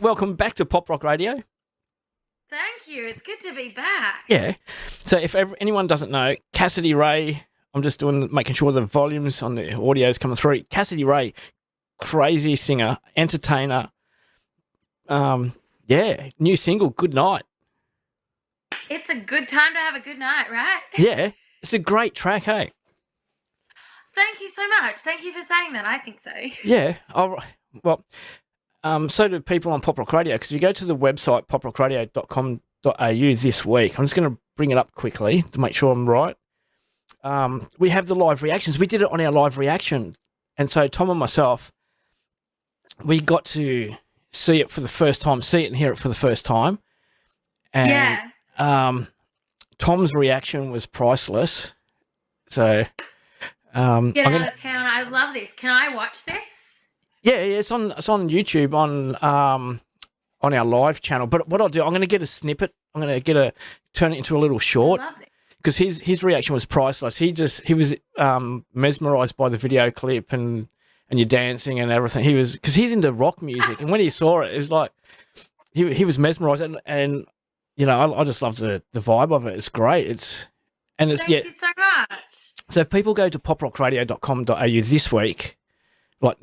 welcome back to Pop Rock Radio. Thank you. It's good to be back. Yeah. So if anyone doesn't know, Cassidy Rae, I'm just making sure the volumes on the audio is coming through. Cassidy Rae, crazy singer, entertainer. New single, Good Night. It's a good time to have a good night, right? Yeah, it's a great track, hey? Thank you so much. Thank you for saying that. I think so. Yeah. So do people on Pop Rock Radio, because if you go to the website, poprockradio.com.au this week, I'm just going to bring it up quickly to make sure I'm right. We have the live reactions. We did it on our live reaction. And so Tom and myself, we got to see it for the first time, see it and hear it for the first time. And, yeah. Tom's reaction was priceless. So... Get out of town. I love this. Can I watch this? Yeah, it's on YouTube on our live channel. But what I'll do, I'm going to get a snippet. I'm going to turn it into a little short, because his reaction was priceless. He was mesmerized by the video clip and your dancing and everything. Because he's into rock music, and when he saw it, it was like he was mesmerized, and you know, I just love the vibe of it. It's great. Thank you so much. So if people go to poprockradio.com.au this week, like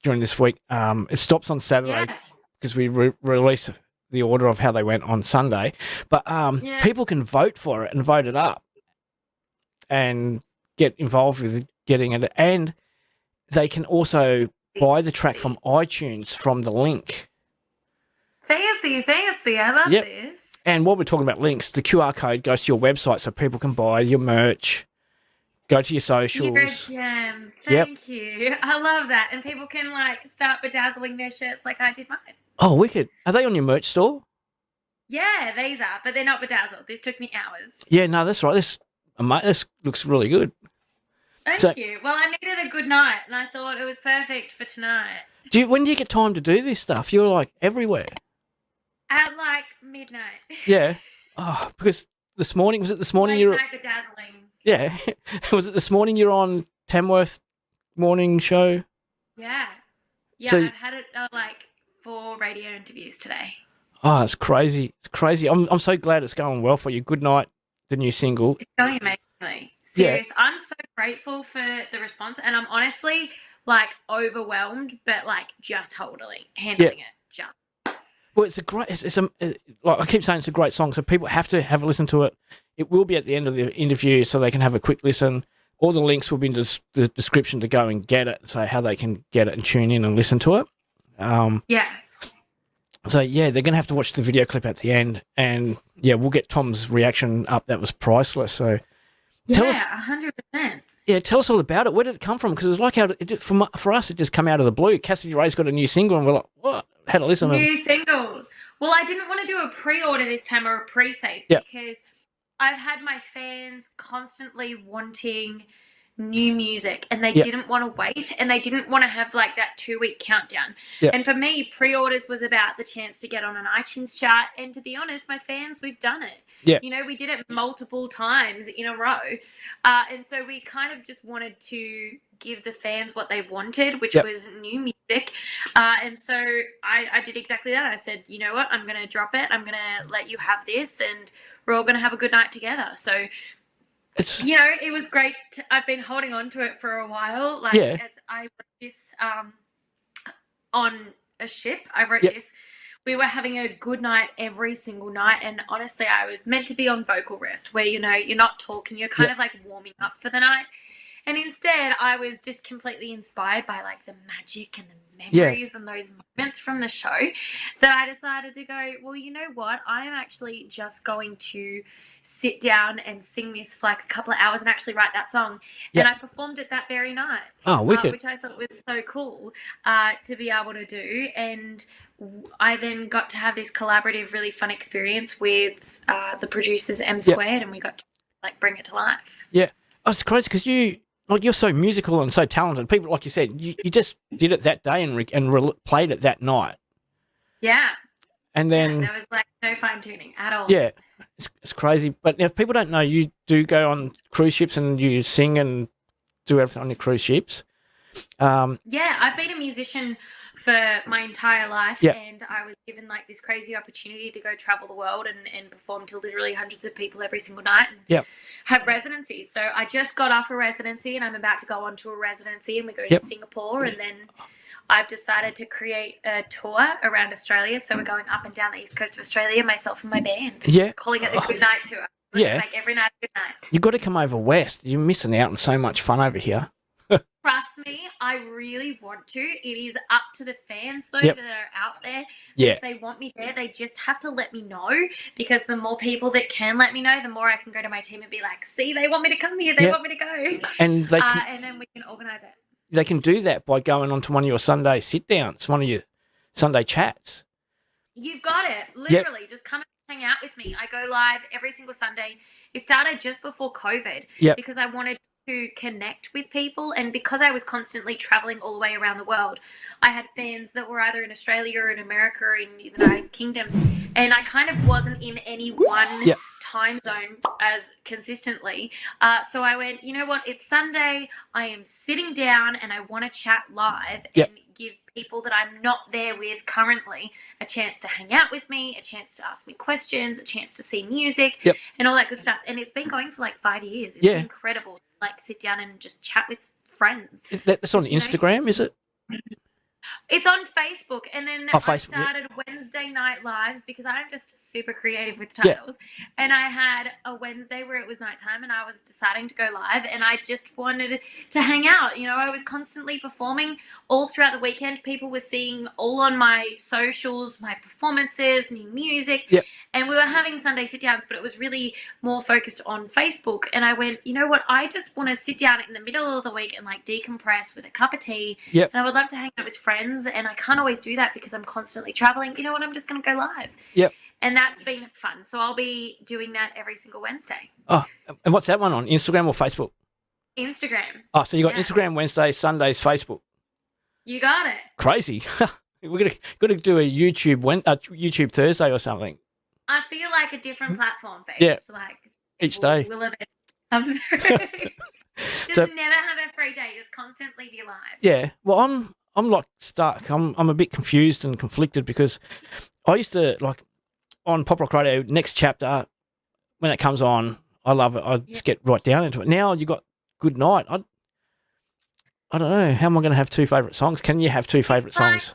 during this week, it stops on Saturday because we release the order of how they went on Sunday. But people can vote for it and vote it up and get involved with getting it. And they can also buy the track from iTunes from the link. Fancy. I love this. And while we're talking about links, the QR code goes to your website so people can buy your merch. Go to your socials. You're a gem. Thank you. I love that. And people can start bedazzling their shirts like I did mine. Oh, wicked. Are they on your merch store? Yeah, these are, but they're not bedazzled. This took me hours. Yeah, no, that's right. This looks really good. Thank you. Well, I needed a good night, and I thought it was perfect for tonight. When do you get time to do this stuff? You're everywhere. At midnight. Yeah. Oh, because this morning, was it this morning you were... bedazzling. Yeah. Was it this morning you're on Tamworth morning show? Yeah. Yeah, so, I've had it 4 radio interviews today. Oh, it's crazy. It's crazy. I'm so glad it's going well for you. Good Night, the new single. It's going amazingly. Serious. Yeah. I'm so grateful for the response, and I'm honestly overwhelmed, but just handling it. Just. Well, it's I keep saying it's a great song, so people have to have a listen to it. It will be at the end of the interview, so they can have a quick listen. All the links will be in the description to go and get it, so how they can get it and tune in and listen to it. So, they're going to have to watch the video clip at the end, and, we'll get Tom's reaction up. That was priceless. So, tell us, 100%. Yeah, tell us all about it. Where did it come from? Because it was for us, it just come out of the blue. Cassidy Rae's got a new single, and we're like, what? Had to listen to New single. Well, I didn't want to do a pre-order this time or a pre-save because I've had my fans constantly wanting new music, and they didn't want to wait, and they didn't want to have that 2-week countdown. And for me, pre-orders was about the chance to get on an iTunes chart, and to be honest, my fans, we've done it. You know, we did it multiple times in a row, and so we kind of just wanted to give the fans what they wanted, which was new music, and so I did exactly that. I said, you know what, I'm going to drop it, I'm going to let you have this, and we're all going to have a good night together. So it was great. I've been holding on to it for a while. I wrote this on a ship. I wrote this. We were having a good night every single night, and honestly, I was meant to be on vocal rest, where you're not talking, you're kind of warming up for the night. And instead, I was just completely inspired by the magic and the memories and those moments from the show, that I decided to go, well, you know what? I am actually just going to sit down and sing this for a couple of hours and actually write that song. And I performed it that very night. Oh, wicked. Which I thought was so cool to be able to do. And I then got to have this collaborative, really fun experience with the producers M Squared, and we got to bring it to life. Yeah. Oh, it's crazy because you're so musical and so talented. People, like you said, you just did it that day and played it that night. Yeah. And then there was no fine tuning at all. Yeah, it's crazy. But if people don't know, you do go on cruise ships and you sing and do everything on your cruise ships. I've been a musician for my entire life. Yeah. And I was given like this crazy opportunity to go travel the world and perform to literally hundreds of people every single night and Yep. have residencies. So I just got off a residency and I'm about to go on to a residency, and we go to Singapore, and then I've decided to create a tour around Australia. So we're going up and down the east coast of Australia, myself and my band. Yeah. Calling it the Good Night Tour. Yeah. Like every night, good night. You've got to come over west. You're missing out on so much fun over here. Trust me, I really want to. It is up to the fans, though, that are out there. Yeah. If they want me there, they just have to let me know, because the more people that can let me know, the more I can go to my team and be like, see, they want me to come here. They want me to go. And they can, and then we can organise it. They can do that by going on to one of your Sunday sit-downs, one of your Sunday chats. You've got it. Literally, just come and hang out with me. I go live every single Sunday. It started just before COVID because I wanted to connect with people, and because I was constantly traveling all the way around the world, I had fans that were either in Australia or in America or in the United Kingdom, and I kind of wasn't in any one time zone as consistently. So I went, you know what, it's Sunday, I am sitting down and I want to chat live and give people that I'm not there with currently a chance to hang out with me, a chance to ask me questions, a chance to see music and all that good stuff. And it's been going for like 5 years. It's incredible. Like sit down and just chat with friends. That's on Instagram, is it? It's on Facebook, and then I started yeah. Wednesday night lives because I'm just super creative with titles. Yeah. And I had a Wednesday where it was nighttime and I was deciding to go live, and I just wanted to hang out. You know, I was constantly performing all throughout the weekend. People were seeing all on my socials, my performances, new music. Yep. And we were having Sunday sit downs, but it was really more focused on Facebook. And I went, you know what? I just want to sit down in the middle of the week and like decompress with a cup of tea. Yep. And I would love to hang out with friends. And I can't always do that because I'm constantly traveling. You know what? I'm just going to go live. Yep. And that's been fun. So I'll be doing that every single Wednesday. Oh, and what's that one on? Instagram or Facebook? Instagram. Oh, so you got Instagram Wednesdays, Sundays, Facebook. You got it. Crazy. We're gonna do a YouTube Thursday or something. I feel like a different platform, babe. Yeah. Like each day. We'll eventually come through. Just never have a free day. Just constantly be live. Yeah. Well, I'm like stuck. I'm a bit confused and conflicted because I used to like on Pop Rock Radio, Next Chapter, when it comes on, I love it. I just get right down into it. Now you got Good Night. I don't know. How am I going to have two favourite songs? Can you have two favourite songs?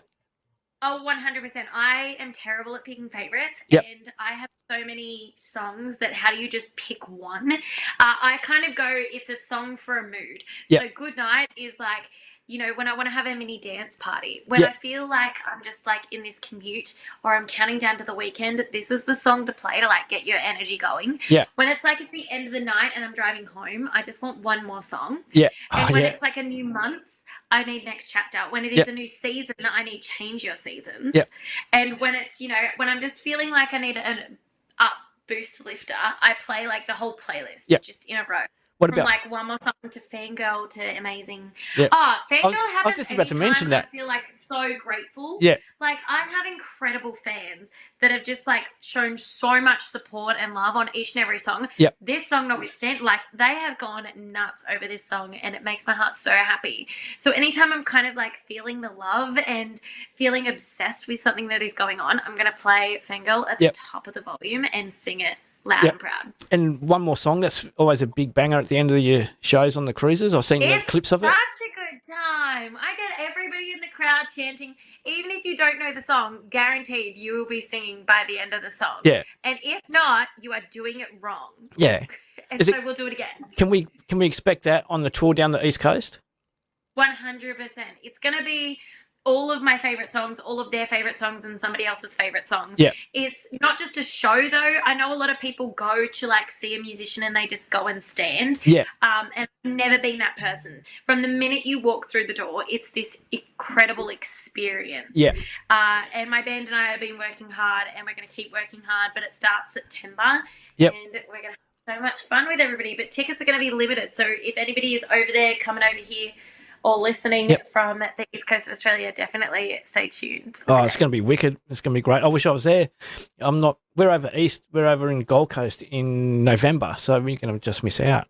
Oh, 100%. I am terrible at picking favourites, and I have so many songs that how do you just pick one? I kind of go, it's a song for a mood. Yep. So Good Night is like, you know, when I want to have a mini dance party, when I feel like I'm just like in this commute or I'm counting down to the weekend, this is the song to play to like get your energy going. Yeah. When it's like at the end of the night and I'm driving home, I just want one more song. Yeah. And when it's like a new month, I need Next Chapter. When it is a new season, I need Change Your Seasons. Yep. And when it's, you know, when I'm just feeling like I need an up boost lifter, I play like the whole playlist just in a row. What From about like One More Song to Fangirl to Amazing. Yeah. Oh, Fangirl happens. I was just about to mention that. I feel like so grateful. Yeah. Like I have incredible fans that have just like shown so much support and love on each and every song. Yep. This song notwithstanding, like they have gone nuts over this song and it makes my heart so happy. So anytime I'm kind of like feeling the love and feeling obsessed with something that is going on, I'm going to play Fangirl at the top of the volume and sing it loud and proud. And One More Song, that's always a big banger at the end of your shows on the cruises. I've seen the clips of it. It's such a good time. I get everybody in the crowd chanting. Even if you don't know the song, guaranteed you will be singing by the end of the song. Yeah. And if not, you are doing it wrong. Yeah. And so we'll do it again. Can we expect that on the tour down the East Coast? 100%. It's going to be all of my favourite songs, all of their favourite songs, and somebody else's favourite songs. Yeah. It's not just a show, though. I know a lot of people go to, like, see a musician and they just go and stand. Yeah. And I've never been that person. From the minute you walk through the door, it's this incredible experience. Yeah. And my band and I have been working hard, and we're going to keep working hard, but it starts September. Yep. And we're going to have so much fun with everybody, but tickets are going to be limited. So if anybody is over there, coming over here, or listening from the East Coast of Australia, definitely stay tuned. Oh, it's going to be wicked. It's going to be great. I wish I was there. I'm not. We're over east. We're over in Gold Coast in November, so we're going to just miss out.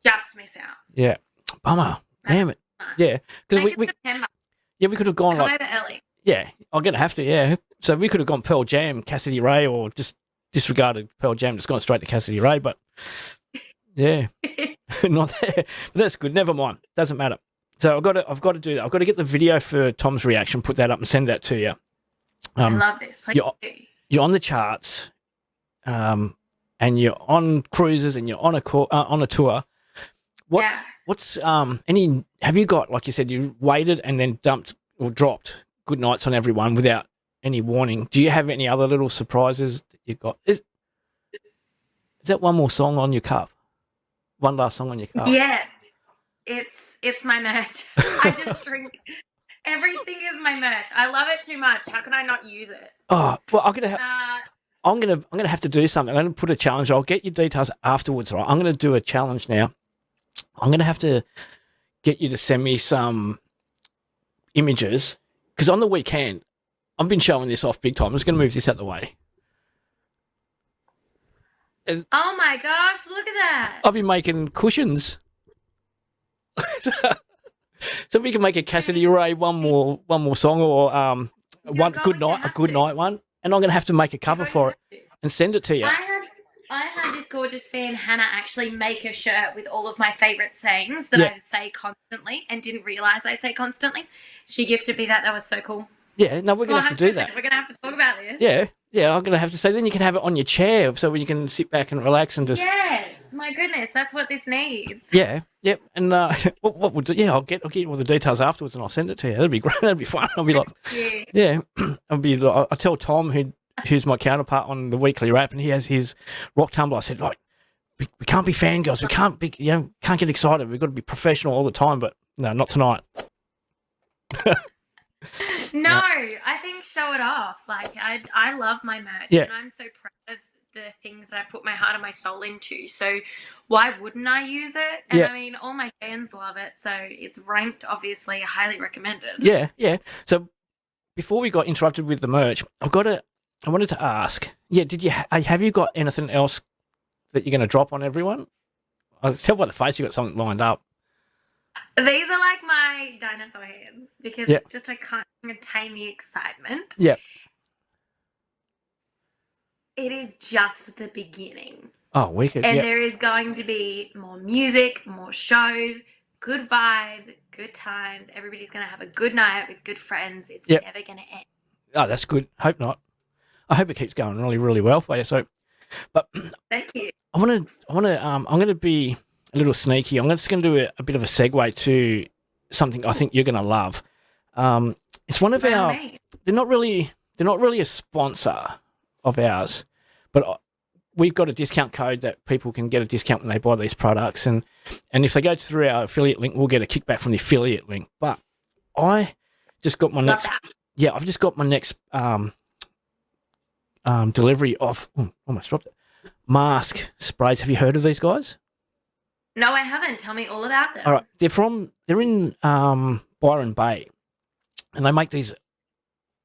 Just miss out. Yeah. Bummer. Damn it. Yeah. Because September. Yeah, we could have gone Come like, over early. yeah, I'm going to have to, yeah. So we could have gone Pearl Jam, Cassidy Rae, or just disregarded Pearl Jam, just gone straight to Cassidy Rae, but yeah, not there. But that's good. Never mind. Doesn't matter. So I've got to do that. I've got to get the video for Tom's reaction, put that up and send that to you. I love this. Please do. You're on the charts, and you're on cruises and you're on a tour. What's any? Have you got, like you said, you waited and then dumped or dropped good nights on everyone without any warning? Do you have any other little surprises that you got? Is that one more song on your cup? One last song on your cup? Yes, it's my merch. I just drink. Everything is my merch. I love it too much. How can I not use it? Oh well, I'm gonna have to do something. I'm gonna put a challenge. I'll get your details afterwards. Right? I'm gonna do a challenge now. I'm gonna have to get you to send me some images because on the weekend I've been showing this off big time. I'm just gonna move this out of the way. Oh my gosh! Look at that. I've been making cushions. So we can make a Cassidy Rae one more song or a good night one, and I'm going to have to make a cover for it and send it to you. I had this gorgeous fan Hannah actually make a shirt with all of my favourite sayings that I say constantly and didn't realise I say constantly. She gifted me that. That was so cool. Yeah, no, we're going to have to do that. We're going to have to talk about this. Yeah, I'm going to have to say. Then you can have it on your chair, so you can sit back and relax and just. Yes, my goodness, that's what this needs. Yeah, yep. And what we'll do? Yeah, I'll get all the details afterwards, and I'll send it to you. That'd be great. That'd be fun. I'll be like, yeah. I'll tell Tom who's my counterpart on the weekly wrap, and he has his rock tumbler. I said, like, we can't be fangirls. We can't be, can't get excited. We've got to be professional all the time. But no, not tonight. No, I think show it off. Like I love my merch, and I'm so proud of the things that I've put my heart and my soul into. So why wouldn't I use it? And I mean, all my fans love it, so it's ranked obviously highly recommended. Yeah. So before we got interrupted with the merch, I wanted to ask. Yeah, have you got anything else that you're going to drop on everyone? I tell by the face you got something lined up. These are like my dinosaur hands because it's just I can't contain the excitement. Yeah. It is just the beginning. Oh, wicked. And there is going to be more music, more shows, good vibes, good times. Everybody's going to have a good night with good friends. It's never going to end. Oh, that's good. Hope not. I hope it keeps going really, really well for you. So, but thank you. I'm going to be a little sneaky. I'm just going to do a bit of a segue to something I think you're going to love. It's one of our. They're not really a sponsor of ours, but we've got a discount code that people can get a discount when they buy these products, and if they go through our affiliate link, we'll get a kickback from the affiliate link. But I just got my next. Yeah, I've just got my next delivery of. Almost dropped it. Mask sprays. Have you heard of these guys? No, I haven't. Tell me all about them. All right, they're in Byron Bay, and they make these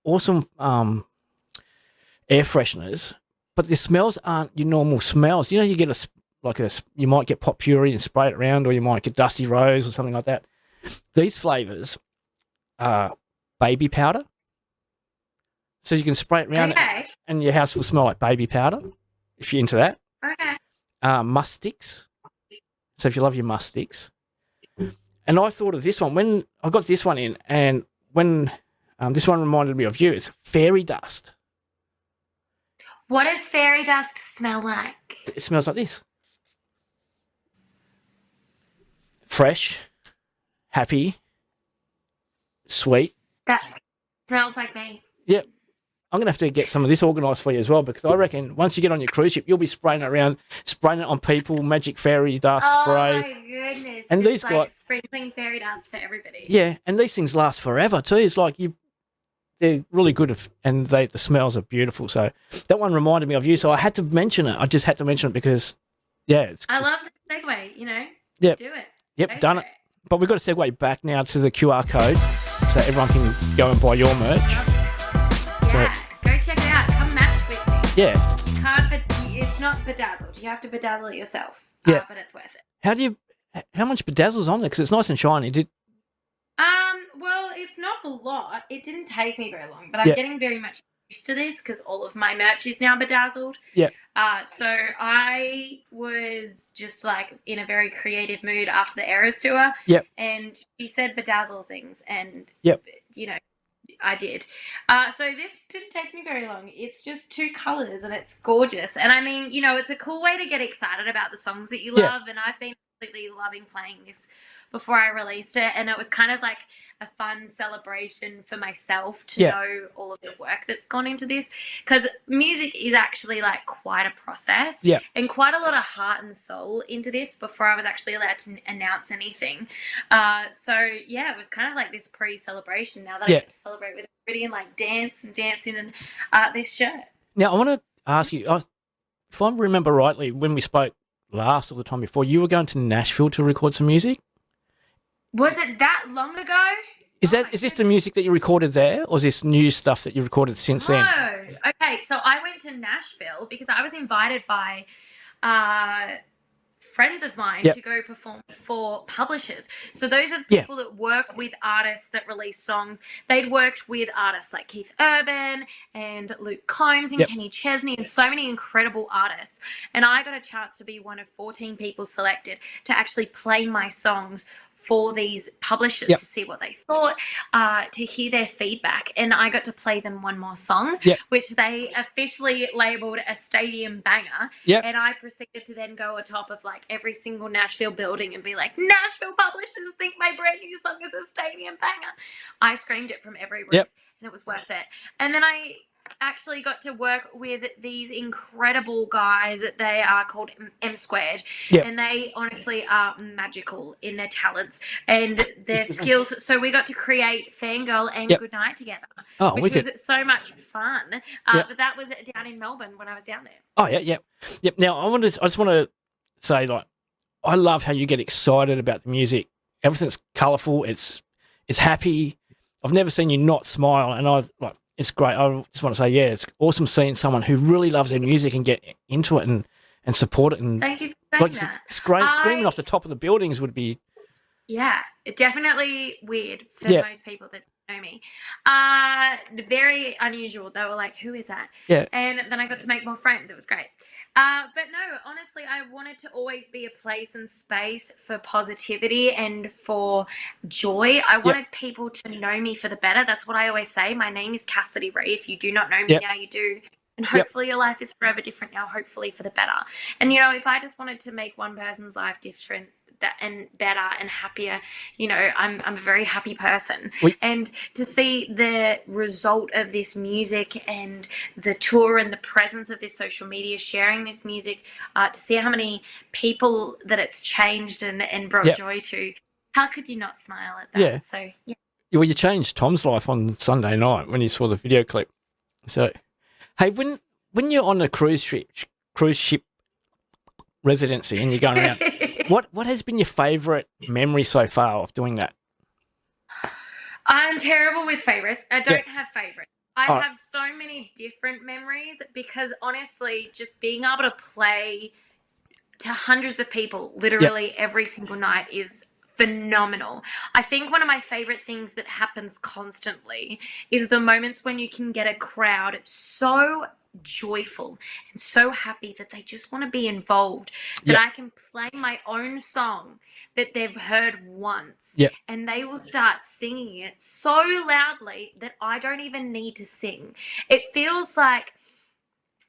awesome air fresheners, but the smells aren't your normal smells. You get you might get pot puree and spray it around, or you might get dusty rose or something like that. These flavors are baby powder, so you can spray it around, and your house will smell like baby powder if you're into that. Okay. Musk sticks. So if you love your musk sticks. And I thought of this one when I got this one in, and when this one reminded me of you, it's fairy dust. What does fairy dust smell like? It smells like this. Fresh, happy, sweet. That smells like me. Yep. I'm going to have to get some of this organised for you as well, because I reckon once you get on your cruise ship, you'll be spraying it around, spraying it on people, magic fairy dust spray. Oh, my goodness. And these guys, sprinkling fairy dust for everybody. Yeah, and these things last forever too. It's like they're really good, and the smells are beautiful. So that one reminded me of you, so I had to mention it. I just had to mention it because, I love the segue, Yep. Do it. Yep, done it. But we've got to segue back now to the QR code so everyone can go and buy your merch. Yeah, go check it out. Come match with me. Yeah. You can't, but it's not bedazzled. You have to bedazzle it yourself. Yeah. But it's worth it. How much bedazzle's on there? Because it's nice and shiny. Well, it's not a lot. It didn't take me very long, but I'm getting very much used to this because all of my merch is now bedazzled. Yeah. So I was just like in a very creative mood after the Eras tour. Yep. And she said bedazzle things, and you know, I did. So this didn't take me very long. It's just 2 colors and it's gorgeous. And I mean, you know, it's a cool way to get excited about the songs that you love. And I've been completely loving playing this before I released it. And it was kind of like a fun celebration for myself to know all of the work that's gone into this. Because music is actually like quite a process and quite a lot of heart and soul into this before I was actually allowed to announce anything. So yeah, it was kind of like this pre-celebration now that I get to celebrate with everybody and like dancing in this shirt. Now I want to ask you, if I remember rightly, when we spoke last or the time before, you were going to Nashville to record some music. Was it that long ago? Is this the music that you recorded there, or is this new stuff that you recorded since then? No. Okay, so I went to Nashville because I was invited by friends of mine to go perform for publishers. So those are the people that work with artists that release songs. They'd worked with artists like Keith Urban and Luke Combs and Kenny Chesney and so many incredible artists. And I got a chance to be one of 14 people selected to actually play my songs for these publishers to see what they thought, to hear their feedback. And I got to play them one more song, which they officially labeled a stadium banger. And I proceeded to then go atop of like every single Nashville building and be like, Nashville publishers think my brand new song is a stadium banger. I screamed it from every roof and it was worth it. And then I actually got to work with these incredible guys. They are called M Squared, and they honestly are magical in their talents and their skills. So we got to create Fangirl and Goodnight together, which was so much fun. But that was down in Melbourne when I was down there. Oh yeah. Now I just want to say, like, I love how you get excited about the music. Everything's colourful. It's happy. I've never seen you not smile, and it's great. I just want to say, it's awesome seeing someone who really loves their music and get into it and support it. And thank you for saying that. Screaming off the top of the buildings would be... Yeah, definitely weird for most people that know me. Very unusual. They were like, who is that? Yeah. And then I got to make more friends. It was great. But no, honestly, I wanted to always be a place and space for positivity and for joy. I wanted people to know me for the better. That's what I always say. My name is Cassidy Rae. If you do not know me now, you do. And hopefully your life is forever different now, hopefully for the better. And, you know, if I just wanted to make one person's life different and better and happier, you know, I'm a very happy person. And to see the result of this music and the tour and the presence of this social media, sharing this music, to see how many people that it's changed and brought joy to, how could you not smile at that? Yeah. So, Well, you changed Tom's life on Sunday night when you saw the video clip. So, hey, when you're on a cruise ship residency and you're going around, what has been your favourite memory so far of doing that? I'm terrible with favourites. I don't have favourites. I have so many different memories because honestly, just being able to play to hundreds of people literally every single night is phenomenal. I think one of my favorite things that happens constantly is the moments when you can get a crowd so joyful and so happy that they just want to be involved, that I can play my own song that they've heard once and they will start singing it so loudly that I don't even need to sing. It feels like,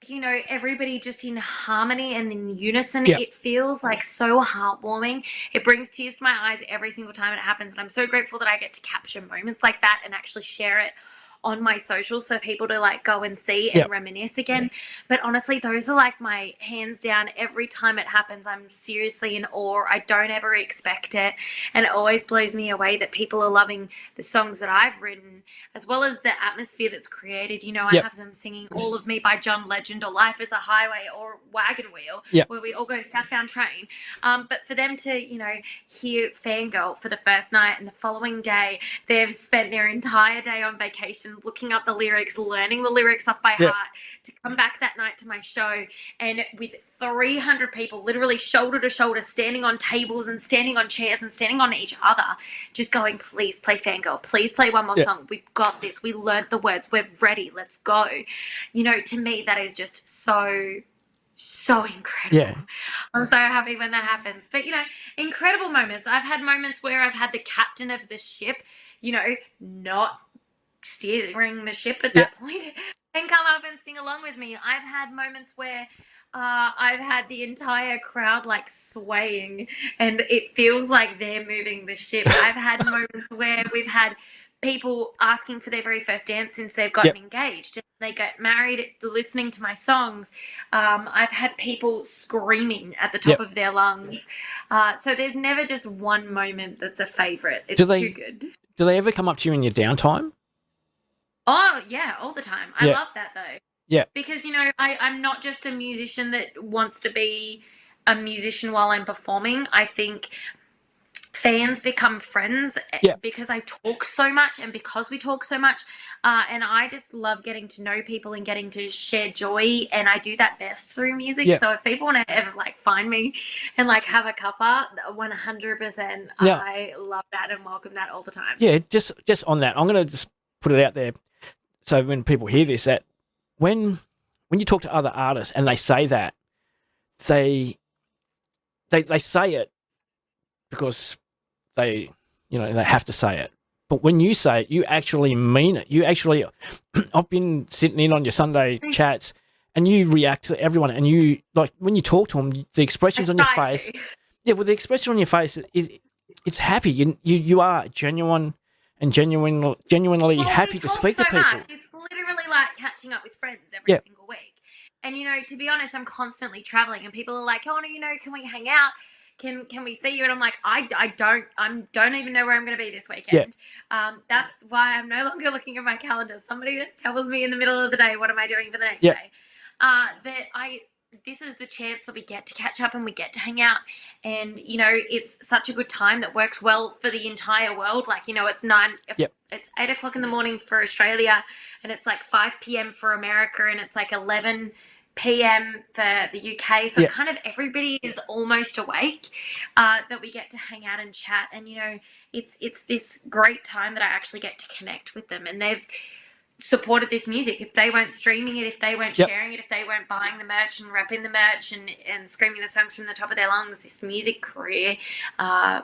you know, everybody just in harmony and in unison. It feels like so heartwarming. It brings tears to my eyes every single time it happens. And I'm so grateful that I get to capture moments like that and actually share it on my socials for people to like go and see and reminisce again. But honestly, those are like my hands down. Every time it happens, I'm seriously in awe. I don't ever expect it. And it always blows me away that people are loving the songs that I've written, as well as the atmosphere that's created. You know, I have them singing All of Me by John Legend or Life is a Highway or Wagon Wheel, where we all go southbound train. But for them to, you know, hear Fangirl for the first night and the following day, they've spent their entire day on vacation station, looking up the lyrics, learning the lyrics off by heart, to come back that night to my show, and with 300 people literally shoulder to shoulder, standing on tables and standing on chairs and standing on each other, just going, please play Fangirl, please play one more song, we've got this, we learned the words, we're ready, let's go. You know, to me, that is just so incredible. Yeah. I'm so happy when that happens. But, you know, incredible moments. I've had moments where I've had the captain of the ship, you know, not steering the ship at that point, and come up and sing along with me. I've had moments where I've had the entire crowd like swaying and it feels like they're moving the ship. I've had moments where we've had people asking for their very first dance since they've gotten engaged and they get married listening to my songs. I've had people screaming at the top of their lungs. So there's never just one moment that's a favorite. It's too good. Do they ever come up to you in your downtime? Oh, yeah, all the time. I love that, though. Yeah. Because, you know, I'm not just a musician that wants to be a musician while I'm performing. I think fans become friends because I talk so much and because we talk so much. And I just love getting to know people and getting to share joy. And I do that best through music. Yeah. So if people want to ever like find me and like have a cuppa, 100%, I love that and welcome that all the time. Yeah, just on that, I'm going to just put it out there. So when people hear this, that when you talk to other artists and they say that, they say it because they have to say it. But when you say it, you actually mean it. You actually, I've been sitting in on your Sunday chats and you react to everyone and you, like, when you talk to them, the expressions on your face. Yeah, well, the expression on your face it's happy. You are genuine and genuinely happy to speak to people. Much. It's literally like catching up with friends every single week. And, you know, to be honest, I'm constantly traveling and people are like, oh, no, you know, can we hang out? Can we see you? And I'm like, I don't even know where I'm going to be this weekend. Yeah. That's why I'm no longer looking at my calendar. Somebody just tells me in the middle of the day, what am I doing for the next day? This is the chance that we get to catch up and we get to hang out. And, you know, it's such a good time that works well for the entire world. Like, you know, it's 8 o'clock in the morning for Australia and it's like 5 p.m. for America and it's like 11 p.m. for the UK. So kind of everybody is almost awake, that we get to hang out and chat. And, you know, it's this great time that I actually get to connect with them. And they've supported this music. If they weren't streaming it, if they weren't sharing it, if they weren't buying the merch and repping the merch and screaming the songs from the top of their lungs, this music career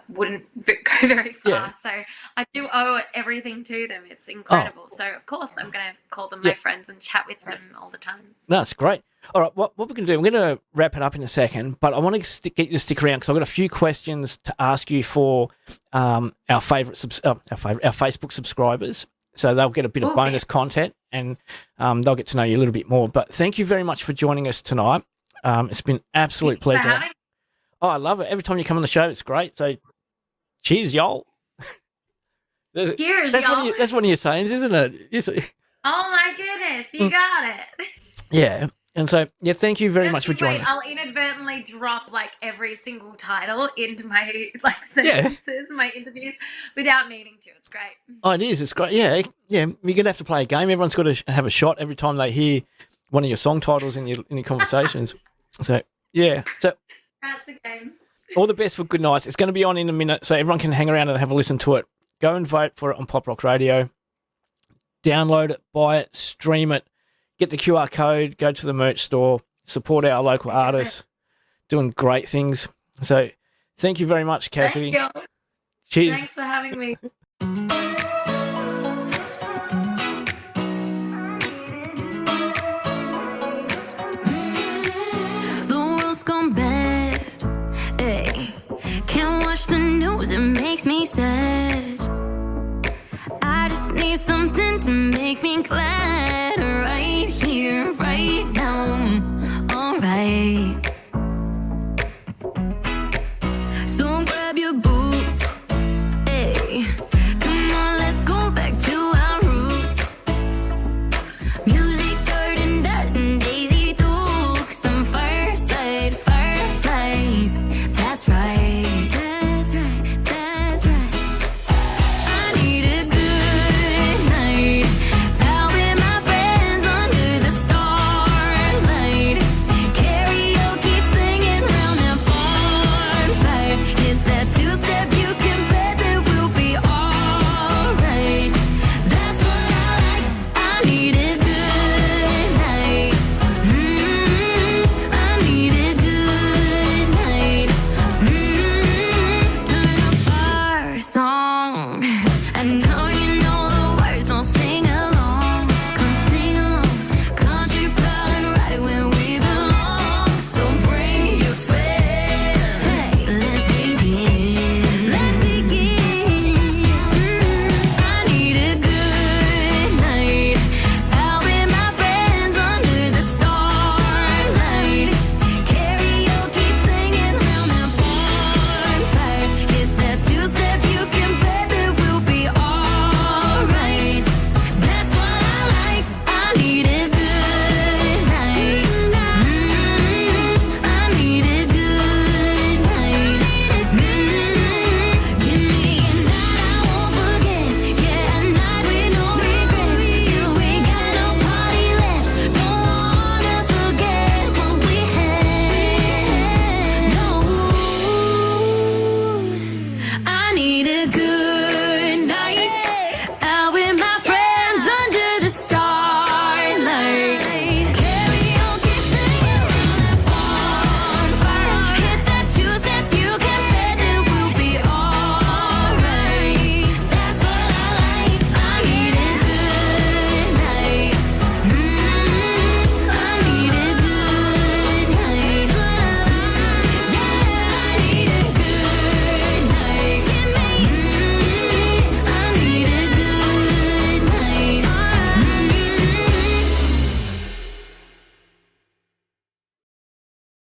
wouldn't go very far. Yeah. So I do owe everything to them. It's incredible. So of course I'm going to call them my friends and chat with them all the time. That's great. All right, what we're going to do, I'm going to wrap it up in a second, but I want to get you to stick around because I've got a few questions to ask you for our Facebook subscribers. So they'll get a bit of bonus content and they'll get to know you a little bit more. But thank you very much for joining us tonight. It's been an absolute pleasure. Oh, I love it. Every time you come on the show, it's great. So cheers, y'all. Cheers, y'all. That's one of your sayings, isn't it? Oh, my goodness. You got it. Yeah. And so, thank you very much for joining us. I'll inadvertently drop like every single title into my like sentences, my interviews, without meaning to. It's great. Oh, it is. It's great. Yeah. You're gonna have to play a game. Everyone's got to have a shot every time they hear one of your song titles in your conversations. So So that's a game. All the best for Good Nights. It's going to be on in a minute, so everyone can hang around and have a listen to it. Go and vote for it on Pop Rock Radio. Download it, buy it, stream it. Get the QR code, go to the merch store, support our local artists, doing great things. So thank you very much, Cassidy. Thank you. Cheers. Thanks for having me. The world's gone bad. Hey. Can't watch the news, it makes me sad. I just need something to make me glad. Right here, right now, alright. So grab your boots, hey. Come on, let's go back to our roots. Music, dirt and dust and Daisy Dukes. Some fireside fireflies. That's right, that's right, that's right. I need a good night. I know